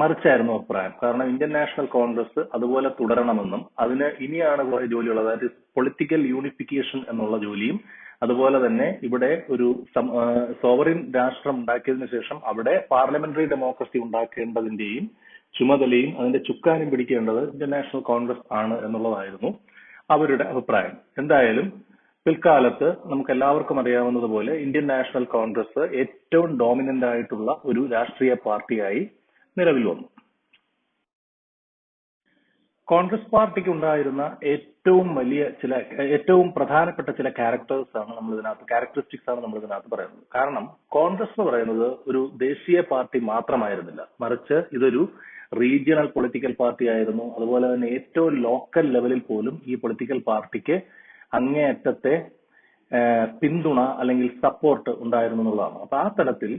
മറിച്ചായിരുന്നു അഭിപ്രായം. കാരണം ഇന്ത്യൻ നാഷണൽ കോൺഗ്രസ് അതുപോലെ തുടരണമെന്നും അതിന് ഇനിയാണ് കുറെ ജോലിയുള്ളത്, അതായത് പൊളിറ്റിക്കൽ യൂണിഫിക്കേഷൻ എന്നുള്ള ജോലിയും അതുപോലെ തന്നെ ഇവിടെ ഒരു സോവറിൻ രാഷ്ട്രം ഉണ്ടാക്കിയതിനു ശേഷം അവിടെ പാർലമെന്ററി ഡെമോക്രസി ഉണ്ടാക്കേണ്ടതിന്റെയും ചുമതലയും അതിന്റെ ചുക്കാനും പിടിക്കേണ്ടത് ഇന്ത്യൻ നാഷണൽ കോൺഗ്രസ് ആണ് എന്നുള്ളതായിരുന്നു അവരുടെ അഭിപ്രായം. എന്തായാലും പിൽക്കാലത്ത് നമുക്ക് എല്ലാവർക്കും അറിയാവുന്നതുപോലെ ഇന്ത്യൻ നാഷണൽ കോൺഗ്രസ് ഏറ്റവും ഡോമിനന്റ് ആയിട്ടുള്ള ഒരു രാഷ്ട്രീയ പാർട്ടിയായി നിലവിൽ വന്നു. കോൺഗ്രസ് പാർട്ടിക്ക് ഉണ്ടായിരുന്ന ഏറ്റവും പ്രധാനപ്പെട്ട ചില ക്യാരക്ടറിസ്റ്റിക്സ് ആണ് നമ്മൾ ഇതിനകത്ത് പറയുന്നത്. കാരണം കോൺഗ്രസ് എന്ന് പറയുന്നത് ഒരു ദേശീയ പാർട്ടി മാത്രമായിരുന്നില്ല, മറിച്ച് ഇതൊരു റീജിയണൽ പൊളിറ്റിക്കൽ പാർട്ടി ആയിരുന്നു. അതുപോലെ തന്നെ ഏറ്റവും ലോക്കൽ ലെവലിൽ പോലും ഈ പൊളിറ്റിക്കൽ പാർട്ടിക്ക് അങ്ങേയറ്റത്തെ പിന്തുണ അല്ലെങ്കിൽ സപ്പോർട്ട് ഉണ്ടായിരുന്നു എന്നുള്ളതാണ്. അപ്പൊ ആ തലത്തിൽ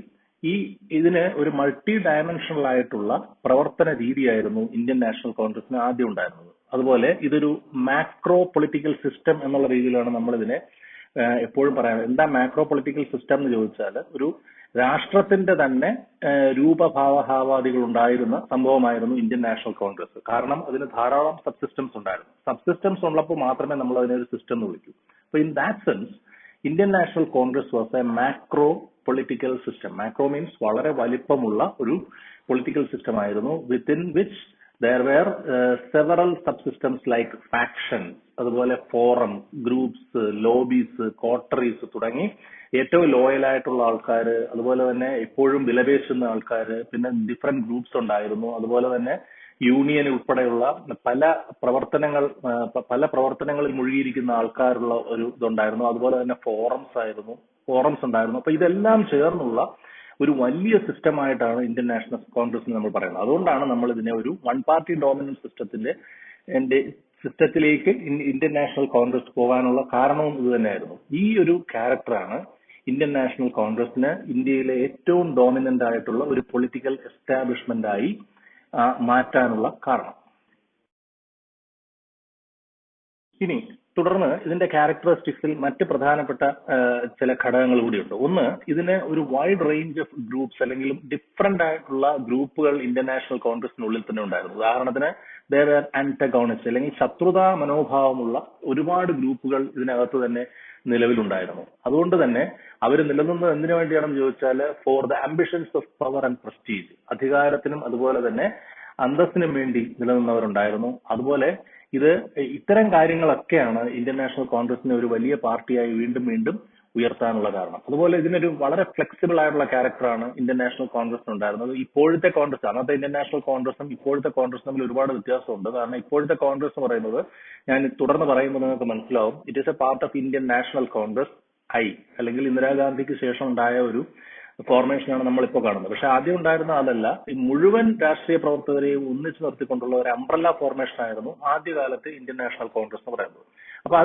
ഇതിന് ഒരു മൾട്ടി ഡയമെൻഷണൽ ആയിട്ടുള്ള പ്രവർത്തന രീതിയായിരുന്നു ഇന്ത്യൻ നാഷണൽ കോൺഗ്രസിന് ആദ്യം ഉണ്ടായിരുന്നത്. അതുപോലെ ഇതൊരു മാക്രോ പൊളിറ്റിക്കൽ സിസ്റ്റം എന്നുള്ള രീതിയിലാണ് നമ്മൾ ഇതിനെ എപ്പോഴും പറയാറ്. എന്താ മാക്രോ പൊളിറ്റിക്കൽ സിസ്റ്റം എന്ന് ചോദിച്ചാൽ ഒരു രാഷ്ട്രത്തിന്റെ തന്നെ രൂപഭാവഹാവാദികൾ ഉണ്ടായിരുന്ന സംഭവമായിരുന്നു ഇന്ത്യൻ നാഷണൽ കോൺഗ്രസ്. കാരണം അതിന് ധാരാളം സബ്സിസ്റ്റംസ് ഉണ്ടായിരുന്നു. സബ്സിസ്റ്റംസ് ഉള്ളപ്പോൾ മാത്രമേ നമ്മൾ അതിനെ ഒരു സിസ്റ്റം എന്ന് വിളിക്കൂ. അപ്പൊ in that sense Indian national Congress was A macro political system. Macro means വളരെ വലിപ്പമുള്ള ഒരു പൊളിറ്റിക്കൽ സിസ്റ്റം ആയിരുന്നു, within which there were several subsystems like factions, അതുപോലെ forums, groups, lobbies, coteries തുടങ്ങി ഏറ്റവും ലോയൽ ആയിട്ടുള്ള ആൾക്കാർ, അതുപോലെ തന്നെ എപ്പോഴും വിലപേശുന്ന ആൾക്കാർ, പിന്നെ ഡിഫറെന്റ് ഗ്രൂപ്പ്സ് ഉണ്ടായിരുന്നു. അതുപോലെ തന്നെ യൂണിയൻ ഉൾപ്പെടെയുള്ള പല പ്രവർത്തനങ്ങളിൽ മുഴുകിയിരിക്കുന്ന ആൾക്കാരുള്ള ഒരു ഇതുണ്ടായിരുന്നു. അതുപോലെ തന്നെ ഫോറംസ് ഉണ്ടായിരുന്നു. അപ്പൊ ഇതെല്ലാം ചേർന്നുള്ള ഒരു വലിയ സിസ്റ്റമായിട്ടാണ് ഇന്ത്യൻ നാഷണൽ കോൺഗ്രസ് നമ്മൾ പറയുന്നത്. അതുകൊണ്ടാണ് നമ്മൾ ഇതിനെ ഒരു വൺ പാർട്ടി ഡോമിനന്റ് സിസ്റ്റത്തിലേക്ക് ഇന്ത്യൻ നാഷണൽ കോൺഗ്രസ് പോകാനുള്ള കാരണവും ഇത് തന്നെയായിരുന്നു. ഈ ഒരു ക്യാരക്ടറാണ് ഇന്ത്യൻ നാഷണൽ കോൺഗ്രസിന് ഇന്ത്യയിലെ ഏറ്റവും ഡോമിനന്റ് ആയിട്ടുള്ള ഒരു പൊളിറ്റിക്കൽ എസ്റ്റാബ്ലിഷ്മെന്റ് ആയി മാറ്റാനുള്ള കാരണം. ഇനി തുടർന്ന് ഇതിന്റെ ക്യാരക്ടറിസ്റ്റിക്സിൽ മറ്റ് പ്രധാനപ്പെട്ട ചില ഘടകങ്ങൾ കൂടിയുണ്ട്. ഒന്ന്, ഇതിന് ഒരു വൈഡ് റേഞ്ച് ഓഫ് ഗ്രൂപ്പ്സ് അല്ലെങ്കിൽ ഡിഫറെന്റ് ആയിട്ടുള്ള ഗ്രൂപ്പുകൾ ഇന്ത്യൻ നാഷണൽ കോൺഗ്രസിനുള്ളിൽ തന്നെ ഉണ്ടായിരുന്നു. ഉദാഹരണത്തിന് ദേർ ആർ ആന്റഗോണിസ്റ്റ് അല്ലെങ്കിൽ ശത്രുതാ മനോഭാവമുള്ള ഒരുപാട് ഗ്രൂപ്പുകൾ ഇതിനകത്ത് തന്നെ നിലവിലുണ്ടായിരുന്നു. അതുകൊണ്ട് തന്നെ അവർ നിലനിന്നത് എന്തിനു വേണ്ടിയാണെന്ന് ചോദിച്ചാൽ for the ambitions of power and prestige, അധികാരത്തിനും അതുപോലെ തന്നെ അന്തസ്സിനും വേണ്ടി നിലനിന്നവരുണ്ടായിരുന്നു. അതുപോലെ ഇത്തരം കാര്യങ്ങളൊക്കെയാണ് ഇന്ത്യൻ നാഷണൽ കോൺഗ്രസിനെ ഒരു വലിയ പാർട്ടിയായി വീണ്ടും വീണ്ടും ഉയർത്താനുള്ള കാരണം. അതുപോലെ ഇതിനൊരു വളരെ ഫ്ലെക്സിബിൾ ആയിട്ടുള്ള ക്യാരക്ടറാണ് ഇന്ത്യൻ നാഷണൽ കോൺഗ്രസിന് ഉണ്ടായിരുന്നത്. ഇപ്പോഴത്തെ കോൺഗ്രസ്, അന്നത്തെ ഇന്ത്യൻ നാഷണൽ കോൺഗ്രസും ഇപ്പോഴത്തെ കോൺഗ്രസും തമ്മിൽ ഒരുപാട് വ്യത്യാസമുണ്ട്. കാരണം ഇപ്പോഴത്തെ കോൺഗ്രസ് എന്ന് പറയുന്നത്, ഞാൻ തുടർന്ന് പറയുമ്പോൾ നിങ്ങൾക്ക് മനസ്സിലാവും, it is A part of Indian national Congress അല്ലെങ്കിൽ ഇന്ദിരാഗാന്ധിക്ക് ശേഷം ഉണ്ടായ ഒരു ഫോർമേഷനാണ് നമ്മളിപ്പോൾ കാണുന്നത്. പക്ഷെ ആദ്യം ഉണ്ടായിരുന്ന അതല്ല, ഈ മുഴുവൻ രാഷ്ട്രീയ പ്രവർത്തകരെയും ഒന്നിച്ചു നിർത്തിക്കൊണ്ടുള്ള ഒരു അംബ്രല്ല ഫോർമേഷൻ ആയിരുന്നു ആദ്യകാലത്ത് ഇന്ത്യൻ നാഷണൽ കോൺഗ്രസ് എന്ന് പറയുന്നത്. അപ്പൊ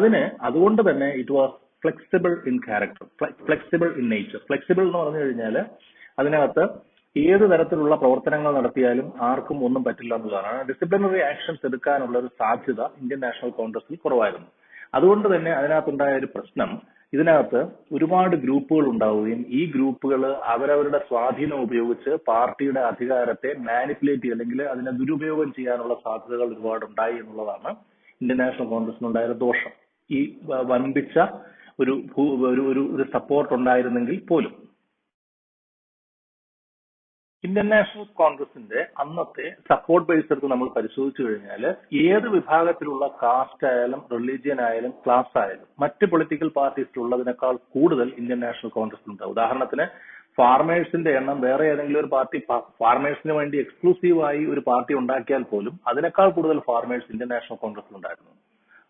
അതുകൊണ്ട് തന്നെ it was flexible in character, flexible in nature. Flexible എന്ന് പറഞ്ഞു കഴിഞ്ഞാൽ അതിനകത്ത് ഏത് തരത്തിലുള്ള പ്രവർത്തനങ്ങൾ നടത്തിയാലും ആർക്കും ഒന്നും പറ്റില്ല എന്നുള്ളതാണ്. ഡിസിപ്ലിനറി ആക്ഷൻസ് എടുക്കാനുള്ള ഒരു സാധ്യത ഇന്ത്യൻ നാഷണൽ കോൺഗ്രസിൽ കുറവായിരുന്നു. അതുകൊണ്ട് തന്നെ അതിനകത്തുണ്ടായ ഒരു പ്രശ്നം, ഇതിനകത്ത് ഒരുപാട് ഗ്രൂപ്പുകൾ ഉണ്ടാവുകയും ഈ ഗ്രൂപ്പുകൾ അവരവരുടെ സ്വാധീനം ഉപയോഗിച്ച് പാർട്ടിയുടെ അധികാരത്തെ മാനിപ്പുലേറ്റ് അല്ലെങ്കിൽ അതിനെ ദുരുപയോഗം ചെയ്യാനുള്ള സാധ്യതകൾ ഒരുപാടുണ്ടായി എന്നുള്ളതാണ് ഇന്ത്യൻ നാഷണൽ കോൺഗ്രസിനുണ്ടായ ദോഷം. ഈ വൻപിച്ച ഒരു സപ്പോർട്ട് ഉണ്ടായിരുന്നെങ്കിൽ പോലും ഇന്ത്യൻ നാഷണൽ കോൺഗ്രസിന്റെ അന്നത്തെ സപ്പോർട്ട് ബേസ് എടുത്ത് നമ്മൾ പരിശോധിച്ചു കഴിഞ്ഞാൽ ഏത് വിഭാഗത്തിലുള്ള കാസ്റ്റ് ആയാലും റിലീജിയൻ ആയാലും ക്ലാസ് ആയാലും മറ്റ് പൊളിറ്റിക്കൽ പാർട്ടീസിലുള്ളതിനേക്കാൾ കൂടുതൽ ഇന്ത്യൻ നാഷണൽ കോൺഗ്രസിലുണ്ടാവും. ഉദാഹരണത്തിന് ഫാർമേഴ്സിന്റെ എണ്ണം വേറെ ഏതെങ്കിലും ഒരു പാർട്ടി ഫാർമേഴ്സിന് വേണ്ടി എക്സ്ക്ലൂസീവായി ഒരു പാർട്ടി ഉണ്ടാക്കിയാൽ പോലും അതിനേക്കാൾ കൂടുതൽ ഫാർമേഴ്സ് ഇന്ത്യൻ നാഷണൽ കോൺഗ്രസിലുണ്ടായിരുന്നു.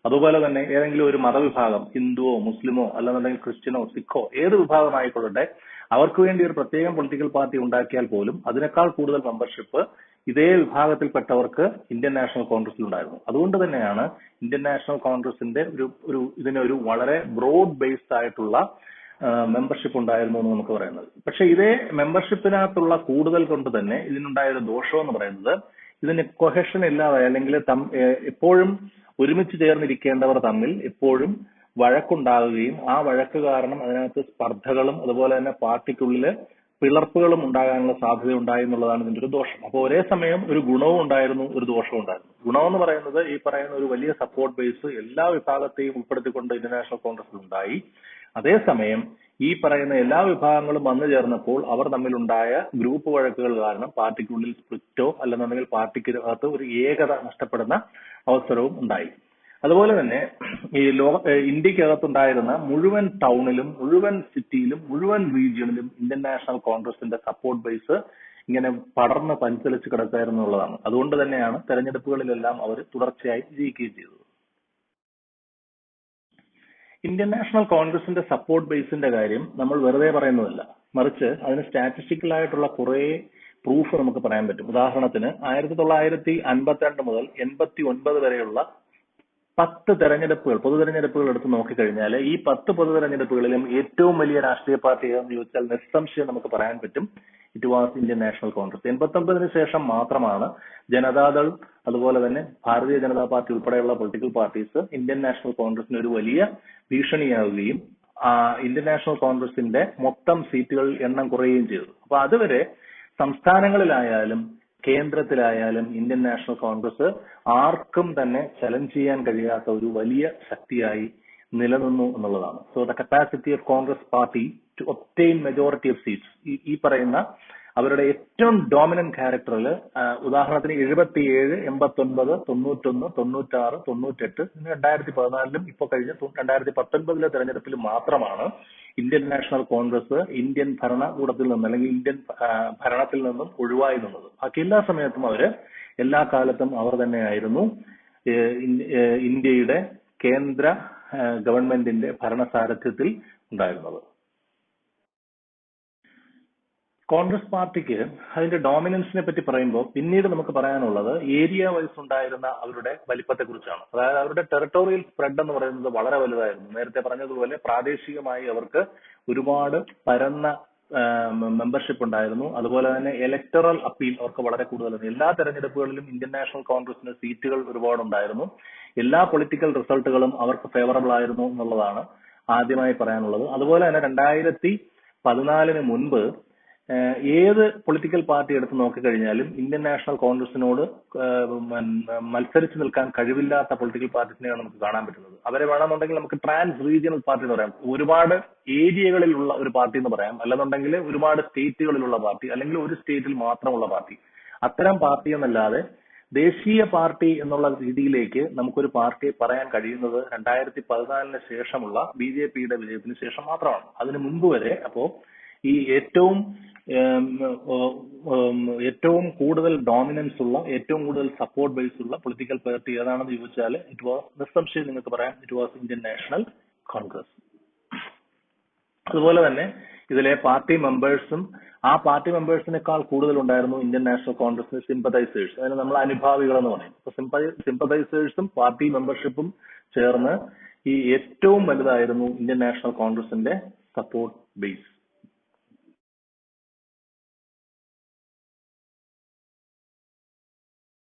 അതുപോലെ തന്നെ ഏതെങ്കിലും ഒരു മതവിഭാഗം, ഹിന്ദുവോ മുസ്ലിമോ അല്ലെന്നുണ്ടെങ്കിൽ ക്രിസ്ത്യനോ സിഖോ ഏത് വിഭാഗമായിക്കൊള്ളട്ടെ, അവർക്ക് വേണ്ടി ഒരു പ്രത്യേകം പൊളിറ്റിക്കൽ പാർട്ടി ഉണ്ടാക്കിയാൽ പോലും അതിനേക്കാൾ കൂടുതൽ മെമ്പർഷിപ്പ് ഇതേ വിഭാഗത്തിൽപ്പെട്ടവർക്ക് ഇന്ത്യൻ നാഷണൽ കോൺഗ്രസിൽ ഉണ്ടായിരുന്നു. അതുകൊണ്ട് തന്നെയാണ് ഇന്ത്യൻ നാഷണൽ കോൺഗ്രസിന്റെ ഇതിനൊരു വളരെ ബ്രോഡ് ബേസ്ഡ് ആയിട്ടുള്ള മെമ്പർഷിപ്പ് ഉണ്ടായിരുന്നു എന്ന് നമുക്ക് പറയുന്നത്. പക്ഷെ ഇതേ മെമ്പർഷിപ്പിനകത്തുള്ള കൂടുതൽ കൊണ്ട് തന്നെ ഇതിനുണ്ടായ ഒരു ദോഷം എന്ന് പറയുന്നത്, ഇതിന് കൊഹഷൻ ഇല്ലാതെ അല്ലെങ്കിൽ എപ്പോഴും ഒരുമിച്ച് ചേർന്നിരിക്കേണ്ടവർ തമ്മിൽ എപ്പോഴും വഴക്കുണ്ടാകുകയും ആ വഴക്ക് കാരണം അതിനകത്ത് സ്പർദ്ധകളും അതുപോലെ തന്നെ പാർട്ടിക്കുള്ളില് പിളർപ്പുകളും ഉണ്ടാകാനുള്ള സാധ്യത ഉണ്ടായി എന്നുള്ളതാണ് ഇതിന്റെ ഒരു ദോഷം. അപ്പോൾ ഒരേ സമയം ഒരു ഗുണവും ഉണ്ടായിരുന്നു, ഒരു ദോഷവും ഉണ്ടായിരുന്നു. ഗുണമെന്ന് പറയുന്നത് ഈ പറയുന്ന ഒരു വലിയ സപ്പോർട്ട് ബേസ് എല്ലാ വിഭാഗത്തെയും ഉൾപ്പെടുത്തിക്കൊണ്ട് ഇന്ത്യൻ നാഷണൽ കോൺഗ്രസിൽ ഉണ്ടായി. അതേസമയം ഈ പറയുന്ന എല്ലാ വിഭാഗങ്ങളും വന്നു ചേർന്നപ്പോൾ അവർ തമ്മിലുണ്ടായ ഗ്രൂപ്പ് വഴക്കുകൾ കാരണം പാർട്ടിക്കുള്ളിൽ സ്പ്ലിറ്റോ അല്ലെന്നുണ്ടെങ്കിൽ പാർട്ടിക്കകത്ത് ഒരു ഏകത നഷ്ടപ്പെടുന്ന അവസരവും ഉണ്ടായി. അതുപോലെ തന്നെ ഈ ഇന്ത്യക്കകത്തുണ്ടായിരുന്ന മുഴുവൻ ടൗണിലും മുഴുവൻ സിറ്റിയിലും മുഴുവൻ റീജിയണിലും ഇന്ത്യൻ നാഷണൽ കോൺഗ്രസിന്റെ സപ്പോർട്ട് ബേസ് ഇങ്ങനെ പടർന്ന് പഞ്ചലിച്ച് കിടക്കായിരുന്നു എന്നുള്ളതാണ്. അതുകൊണ്ട് തന്നെയാണ് തെരഞ്ഞെടുപ്പുകളിലെല്ലാം അവർ തുടർച്ചയായി ജയിക്കുകയും ചെയ്തത്. ഇന്ത്യൻ നാഷണൽ കോൺഗ്രസിന്റെ സപ്പോർട്ട് ബേസിന്റെ കാര്യം നമ്മൾ വെറുതെ പറയുന്നതല്ല, മറിച്ച് അതിന് സ്റ്റാറ്റിസ്റ്റിക്കൽ ആയിട്ടുള്ള കുറെ പ്രൂഫ് നമുക്ക് പറയാൻ പറ്റും. ഉദാഹരണത്തിന് 1952 മുതൽ 89 വരെയുള്ള 10 തെരഞ്ഞെടുപ്പുകൾ, പൊതു തെരഞ്ഞെടുപ്പുകൾ എടുത്ത് നോക്കിക്കഴിഞ്ഞാൽ ഈ 10 പൊതു തെരഞ്ഞെടുപ്പുകളിലും ഏറ്റവും വലിയ രാഷ്ട്രീയ പാർട്ടി ഏതെന്ന് ചോദിച്ചാൽ നിസ്സംശയം നമുക്ക് പറയാൻ പറ്റും it was Indian national Congress. 89 ശേഷം മാത്രമാണ് ജനതാദൾ അതുപോലെ തന്നെ ഭാരതീയ ജനതാ പാർട്ടി ഉൾപ്പെടെയുള്ള പൊളിറ്റിക്കൽ പാർട്ടീസ് ഇന്ത്യൻ നാഷണൽ കോൺഗ്രസിന് ഒരു വലിയ ഭീഷണിയാവുകയും ഇന്ത്യൻ നാഷണൽ കോൺഗ്രസിന്റെ മൊത്തം സീറ്റുകൾ എണ്ണം കുറയുകയും ചെയ്തു. അപ്പൊ അതുവരെ സംസ്ഥാനങ്ങളിലായാലും കേന്ദ്രത്തിലായാലും ഇന്ത്യൻ നാഷണൽ കോൺഗ്രസ് ആർക്കും തന്നെ ചലഞ്ച് ചെയ്യാൻ കഴിയാത്ത ഒരു വലിയ ശക്തിയായി നിലനിന്നു എന്നുള്ളതാണ്. So the capacity of Congress party to obtain majority of seats, ഈ പറയുന്ന അവരുടെ ഏറ്റവും ഡോമിനന്റ് ക്യാരക്ടറിൽ ഉദാഹരണത്തിന് 77, 89, 91, 96, 98, 2014 ഇപ്പൊ കഴിഞ്ഞ 2019 തെരഞ്ഞെടുപ്പിൽ മാത്രമാണ് ഇന്ത്യൻ നാഷണൽ കോൺഗ്രസ് ഇന്ത്യൻ ഭരണകൂടത്തിൽ നിന്നും അല്ലെങ്കിൽ ഇന്ത്യൻ ഭരണത്തിൽ നിന്നും ഒഴിവായി നിന്നത്. ബാക്കി എല്ലാ സമയത്തും അവര് എല്ലാ കാലത്തും അവർ തന്നെയായിരുന്നു ഇന്ത്യയുടെ കേന്ദ്ര ഗവൺമെന്റിന്റെ ഭരണസാരഥ്യത്തിൽ ഉണ്ടായിരുന്നത്. കോൺഗ്രസ് പാർട്ടിക്ക് അതിന്റെ ഡോമിനൻസിനെ പറ്റി പറയുമ്പോൾ പിന്നീട് നമുക്ക് പറയാനുള്ളത് ഏരിയ വൈസ് ഉണ്ടായിരുന്ന അവരുടെ വലിപ്പത്തെ കുറിച്ചാണ്. അതായത് അവരുടെ ടെറിട്ടോറിയൽ സ്പ്രെഡ് എന്ന് പറയുന്നത് വളരെ വലുതായിരുന്നു. നേരത്തെ പറഞ്ഞതുപോലെ പ്രാദേശികമായി അവർക്ക് ഒരുപാട് പരന്ന മെമ്പർഷിപ്പ് ഉണ്ടായിരുന്നു. അതുപോലെ തന്നെ ഇലക്ടറൽ അപ്പീൽ അവർക്ക് വളരെ കൂടുതലായിരുന്നു. എല്ലാ തെരഞ്ഞെടുപ്പുകളിലും ഇന്ത്യൻ നാഷണൽ കോൺഗ്രസിന് സീറ്റുകൾ ഒരുപാടുണ്ടായിരുന്നു. എല്ലാ പൊളിറ്റിക്കൽ റിസൾട്ടുകളും അവർക്ക് ഫേവറബിൾ ആയിരുന്നു എന്നുള്ളതാണ് ആദ്യമായി പറയാനുള്ളത്. അതുപോലെ തന്നെ 2014 മുൻപ് ഏത് പൊളിറ്റിക്കൽ പാർട്ടി എടുത്ത് നോക്കിക്കഴിഞ്ഞാലും ഇന്ത്യൻ നാഷണൽ കോൺഗ്രസിനോട് മത്സരിച്ച് നിൽക്കാൻ കഴിവില്ലാത്ത പൊളിറ്റിക്കൽ പാർട്ടീസിനെയാണ് നമുക്ക് കാണാൻ പറ്റുന്നത്. അവരെ വേണമെന്നുണ്ടെങ്കിൽ നമുക്ക് ട്രാൻസ് റീജിയണൽ പാർട്ടി എന്ന് പറയാം, ഒരുപാട് ഏരിയകളിലുള്ള ഒരു പാർട്ടി എന്ന് പറയാം, അല്ലെന്നുണ്ടെങ്കിൽ ഒരുപാട് സ്റ്റേറ്റുകളിലുള്ള പാർട്ടി, അല്ലെങ്കിൽ ഒരു സ്റ്റേറ്റിൽ മാത്രമുള്ള പാർട്ടി. അത്തരം പാർട്ടി എന്നല്ലാതെ ദേശീയ പാർട്ടി എന്നുള്ള രീതിയിലേക്ക് നമുക്കൊരു പാർട്ടിയെ പറയാൻ കഴിയുന്നത് 2014 ശേഷമുള്ള BJPയുടെ വിജയത്തിന് ശേഷം മാത്രമാണ്. അതിനു മുൻപ് വരെ അപ്പോ ഈ ഏറ്റവും കൂടുതൽ ഡോമിനൻസ് ഉള്ള, ഏറ്റവും കൂടുതൽ സപ്പോർട്ട് ബേസ് ഉള്ള പൊളിറ്റിക്കൽ പാർട്ടി ഏതാണെന്ന് ചോദിച്ചാൽ നിസ്സംശയം നിങ്ങൾക്ക് പറയാം, it was Indian national Congress. അതുപോലെ തന്നെ ഇതിലെ പാർട്ടി മെമ്പേഴ്സും ആ പാർട്ടി മെമ്പേഴ്സിനേക്കാൾ കൂടുതൽ ഉണ്ടായിരുന്നു ഇന്ത്യൻ നാഷണൽ കോൺഗ്രസിന് സിമ്പതൈസേഴ്സ്. അതിന് നമ്മൾ അനുഭാവികൾ എന്ന് പറയും. അപ്പൊ സിമ്പതൈസേഴ്സും പാർട്ടി മെമ്പർഷിപ്പും ചേർന്ന് ഈ ഏറ്റവും വലുതായിരുന്നു ഇന്ത്യൻ നാഷണൽ കോൺഗ്രസിന്റെ സപ്പോർട്ട് ബേസ്.